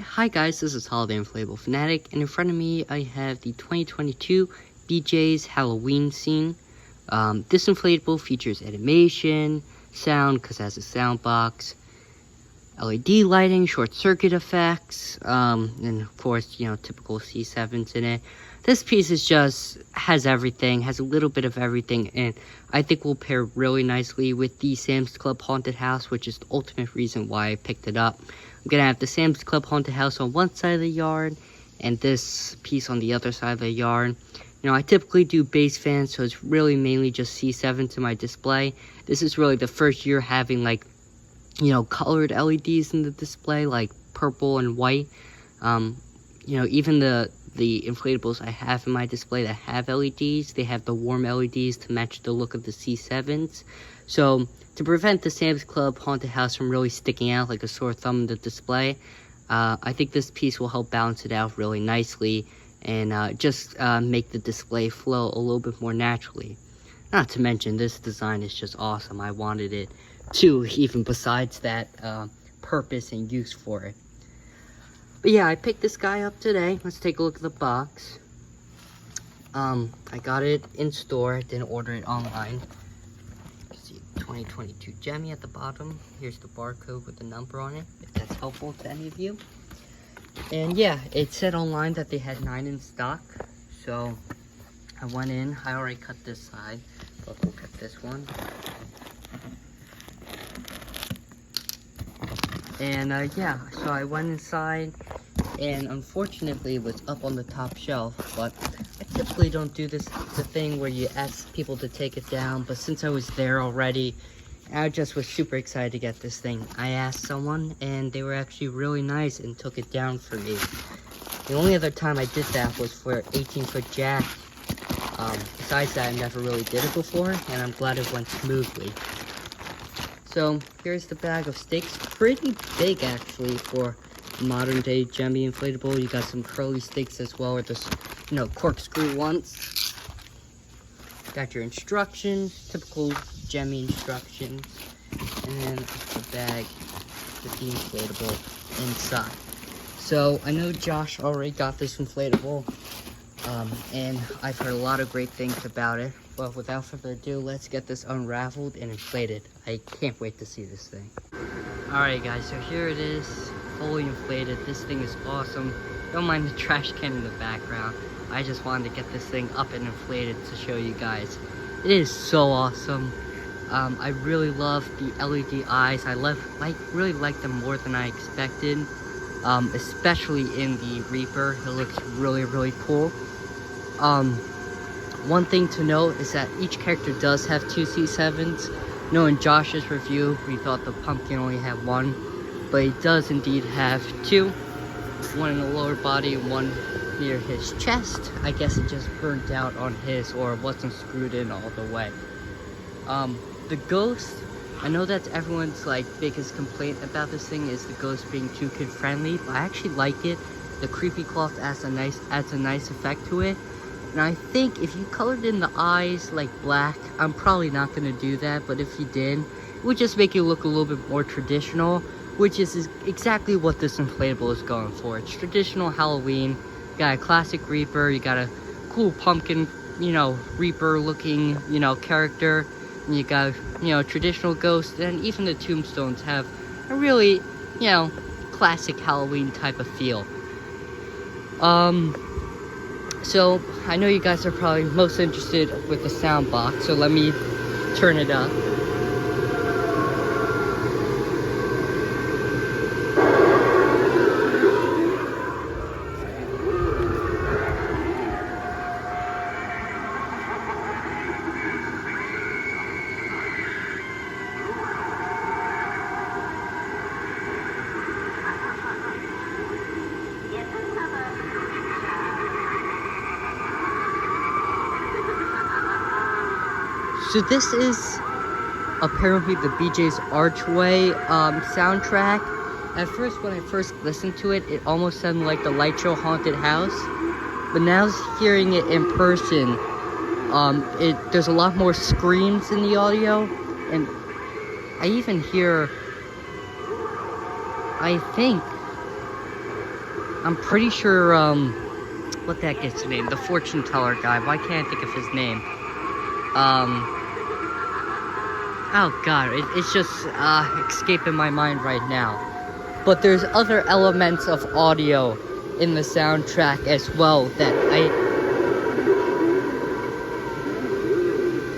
Hi guys, this is Holiday Inflatable Fanatic, and in front of me I have the 2022 BJ's Halloween scene. This inflatable features animation, sound because it has a sound box, LED lighting, short circuit effects, and of course, typical C7s in it. This piece has everything, has a little bit of everything, and I think will pair really nicely with the Sam's Club Haunted House, which is the ultimate reason why I picked it up. I'm gonna have the Sam's Club Haunted House on one side of the yard, and this piece on the other side of the yard. I typically do base fans, so it's really mainly just C7s in my display. This is really the first year having, colored LEDs in the display, like purple and white. Even the inflatables I have in my display that have LEDs, they have the warm LEDs to match the look of the C7s. So, to prevent the Sam's Club Haunted House from really sticking out like a sore thumb in the display, I think this piece will help balance it out really nicely and just make the display flow a little bit more naturally. Not to mention, this design is just awesome. I wanted it too, even besides that purpose and use for it. But yeah, I picked this guy up today. Let's take a look at the box. I got it in store, didn't order it online. 2022 Gemmy at the bottom. Here's the barcode with the number on it, if that's helpful to any of you. And yeah, it said online that they had 9 in stock, so I went in. I already cut this side, but we'll cut this one. And yeah, so I went inside, and unfortunately it was up on the top shelf, but I typically don't do the thing where you ask people to take it down, but since I was there already, I just was super excited to get this thing. I asked someone, and they were actually really nice and took it down for me. The only other time I did that was for 18-foot jack. Besides that, I never really did it before, and I'm glad it went smoothly. So, here's the bag of sticks. Pretty big, actually, for modern day Gemmy inflatable. You got some curly sticks as well, or just, corkscrew ones. Got your instructions, typical Gemmy instructions. And then the bag with the inflatable inside. So, I know Josh already got this inflatable, and I've heard a lot of great things about it. But without further ado, let's get this unraveled and inflated. I can't wait to see this thing. Alright guys, so here it is, fully inflated. This thing is awesome. Don't mind the trash can in the background. I just wanted to get this thing up and inflated to show you guys. It is so awesome. I really love the LED eyes. I really like them more than I expected. Especially in the Reaper. It looks really, really cool. One thing to note is that each character does have 2 C7s. In Josh's review, we thought the pumpkin only had 1, but he does indeed have 2. One in the lower body and one near his chest. I guess it just burnt out on his, or wasn't screwed in all the way. The ghost, I know that's everyone's biggest complaint about this thing is the ghost being too kid friendly, but I actually like it. The creepy cloth adds a nice effect to it. And I think if you colored in the eyes like black, I'm probably not going to do that, but if you did, it would just make it look a little bit more traditional, which is exactly what this inflatable is going for. It's traditional Halloween. You got a classic Reaper, you got a cool pumpkin, Reaper looking, character, and you got, traditional ghost, and even the Tombstones have a really, classic Halloween type of feel. So, I know you guys are probably most interested with the sound box, so let me turn it up. So this is apparently the BJ's Archway soundtrack. At first, when I first listened to it, it almost sounded like the Light Show Haunted House. But now hearing it in person, there's a lot more screams in the audio. And I even hear, I think, I'm pretty sure, what the heck is his name? The fortune teller guy. Why can't I think of his name? Oh god, it's just, escaping my mind right now. But there's other elements of audio in the soundtrack as well that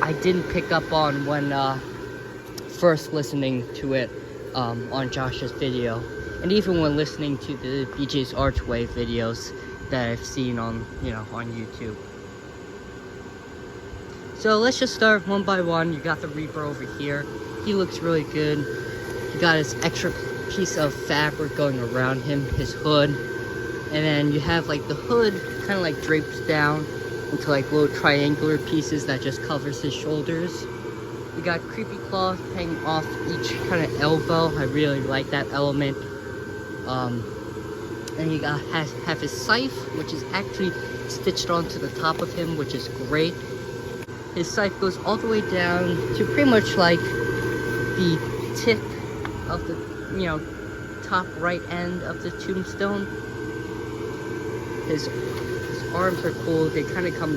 I didn't pick up on when, first listening to it, on Josh's video. And even when listening to the BJ's Archway videos that I've seen on, on YouTube. So let's just start one by one. You got the Reaper over here. He looks really good. He got his extra piece of fabric going around him, his hood. And then you have like the hood kind of like drapes down into like little triangular pieces that just covers his shoulders. You got creepy cloth hanging off each kind of elbow. I really like that element. And you got have his scythe, which is actually stitched onto the top of him, which is great. His scythe goes all the way down to pretty much like the tip of the, top right end of the tombstone. His arms are cool. They kind of come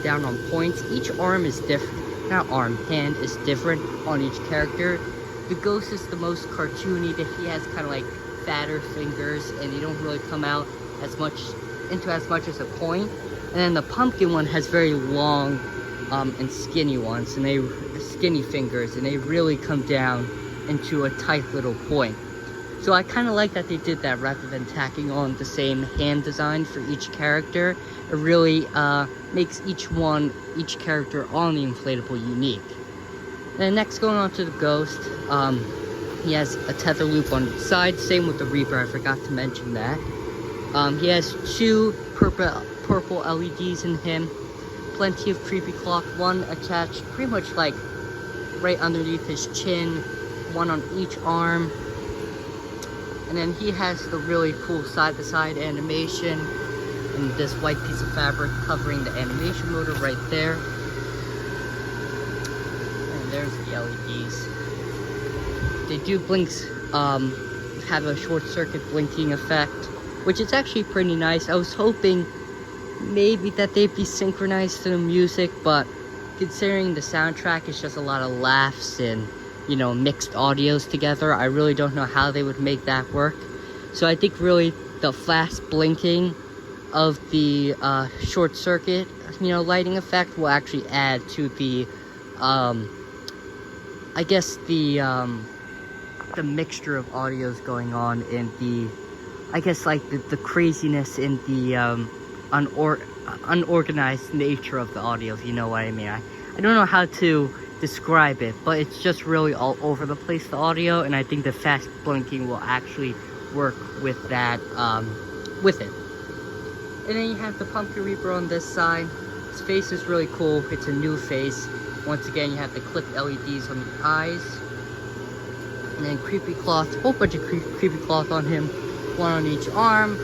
down on points. Each arm is different. Not arm, hand is different on each character. The ghost is the most cartoony, that he has kind of like fatter fingers and they don't really come out as much as a point. And then the pumpkin one has very long and skinny ones, and skinny fingers, and they really come down into a tight little point. So I kind of like that they did that rather than tacking on the same hand design for each character. It really makes each character on the inflatable unique. And next, going on to the ghost, he has a tether loop on each side. Same with the Reaper, I forgot to mention that. He has two purple LEDs in him. Plenty of creepy cloth, one attached pretty much like right underneath his chin, one on each arm. And then he has the really cool side-to-side animation, and this white piece of fabric covering the animation motor right there. And there's the LEDs. They do blinks, have a short circuit blinking effect, which is actually pretty nice. I was hoping maybe that they'd be synchronized to the music, but considering the soundtrack is just a lot of laughs and, mixed audios together, I really don't know how they would make that work. So I think really the fast blinking of the short circuit, lighting effect will actually add to the, I guess the mixture of audios going on in the, I guess like the craziness in the unorganized nature of the audio, if you know what I mean. I don't know how to describe it, but it's just really all over the place, the audio, and I think the fast blinking will actually work with that, with it. And then you have the Pumpkin Reaper on this side. His face is really cool. It's a new face. Once again, you have the clipped LEDs on the eyes. And then creepy cloth, a whole bunch of creepy cloth on him. One on each arm,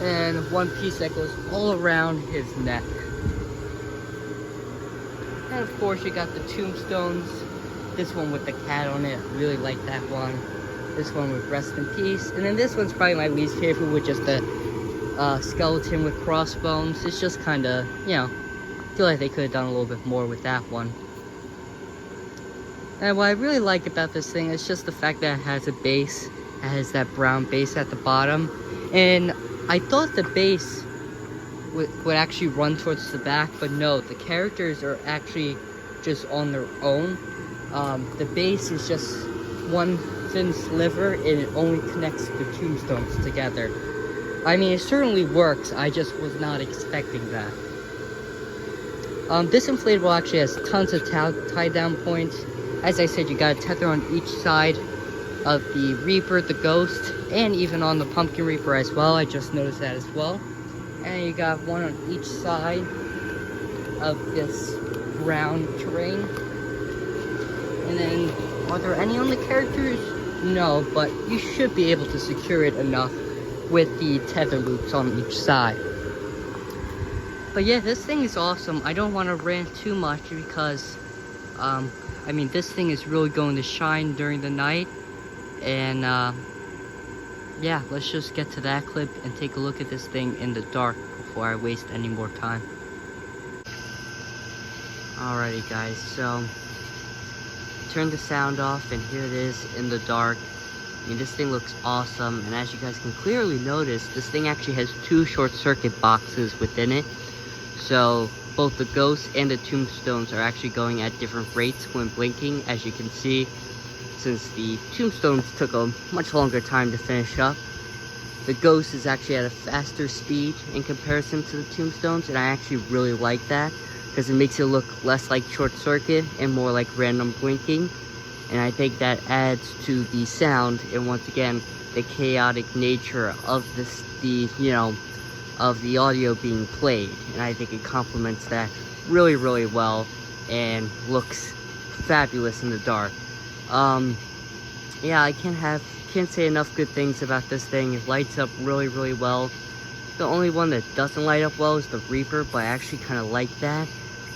and one piece that goes all around his neck. And of course, you got the tombstones. This one with the cat on it, I really like that one. This one with rest in peace. And then this one's probably my least favorite, with just the skeleton with crossbones. It's just kind of, I feel like they could have done a little bit more with that one. And what I really like about this thing is just the fact that it has a base. It has that brown base at the bottom. And I thought the base would actually run towards the back, but no, the characters are actually just on their own. The base is just one thin sliver, and it only connects the tombstones together. I mean, it certainly works. I just was not expecting that. This inflatable actually has tons of tie-down points. As I said, you got a tether on each side of the Reaper, the Ghost, and even on the Pumpkin Reaper as well. I just noticed that as well. And you got one on each side of this brown terrain. And then, are there any on the characters? No, but you should be able to secure it enough with the tether loops on each side. But yeah, this thing is awesome. I don't want to rant too much because, I mean, this thing is really going to shine during the night. And, yeah, let's just get to that clip and take a look at this thing in the dark before I waste any more time. Alrighty guys, so turn the sound off and here it is in the dark. I mean, this thing looks awesome, and as you guys can clearly notice, this thing actually has 2 short circuit boxes within it. So both the ghosts and the tombstones are actually going at different rates when blinking, as you can see, since the tombstones took a much longer time to finish up. The ghost is actually at a faster speed in comparison to the tombstones, and I actually really like that, because it makes it look less like short circuit and more like random blinking. And I think that adds to the sound, and once again, the chaotic nature of of the audio being played. And I think it complements that really, really well and looks fabulous in the dark. Yeah, I can't say enough good things about this thing. It lights up really, really well. The only one that doesn't light up well is the Reaper, but I actually kind of like that.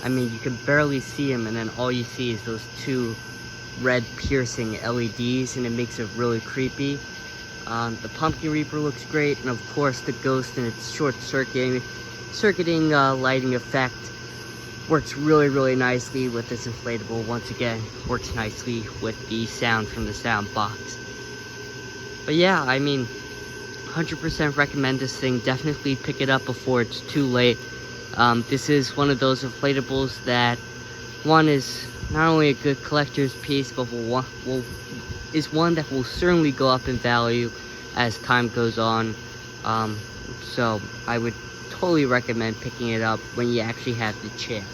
I mean, you can barely see him, and then all you see is those 2 red piercing LEDs, and it makes it really creepy. The Pumpkin Reaper looks great, and of course the Ghost and its short circuiting lighting effect works really, really nicely with this inflatable. Once again, works nicely with the sound from the sound box. But yeah, I mean, 100% recommend this thing. Definitely pick it up before it's too late. This is one of those inflatables that, one, is not only a good collector's piece, but is one that will certainly go up in value as time goes on. So I would totally recommend picking it up when you actually have the chance.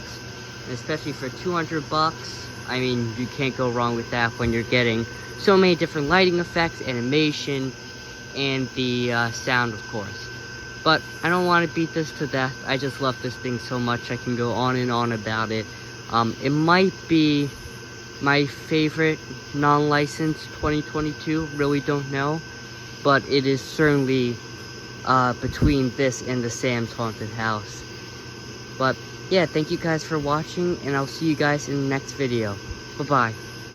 And especially for 200 bucks, I mean, you can't go wrong with that when you're getting so many different lighting effects, animation, and the sound, of course. But I don't want to beat this to death. I just love this thing so much. I can go on and on about it. It might be my favorite non-licensed 2022, really don't know, but it is certainly between this and the Sam's Haunted House. But yeah, thank you guys for watching, and I'll see you guys in the next video. Bye-bye.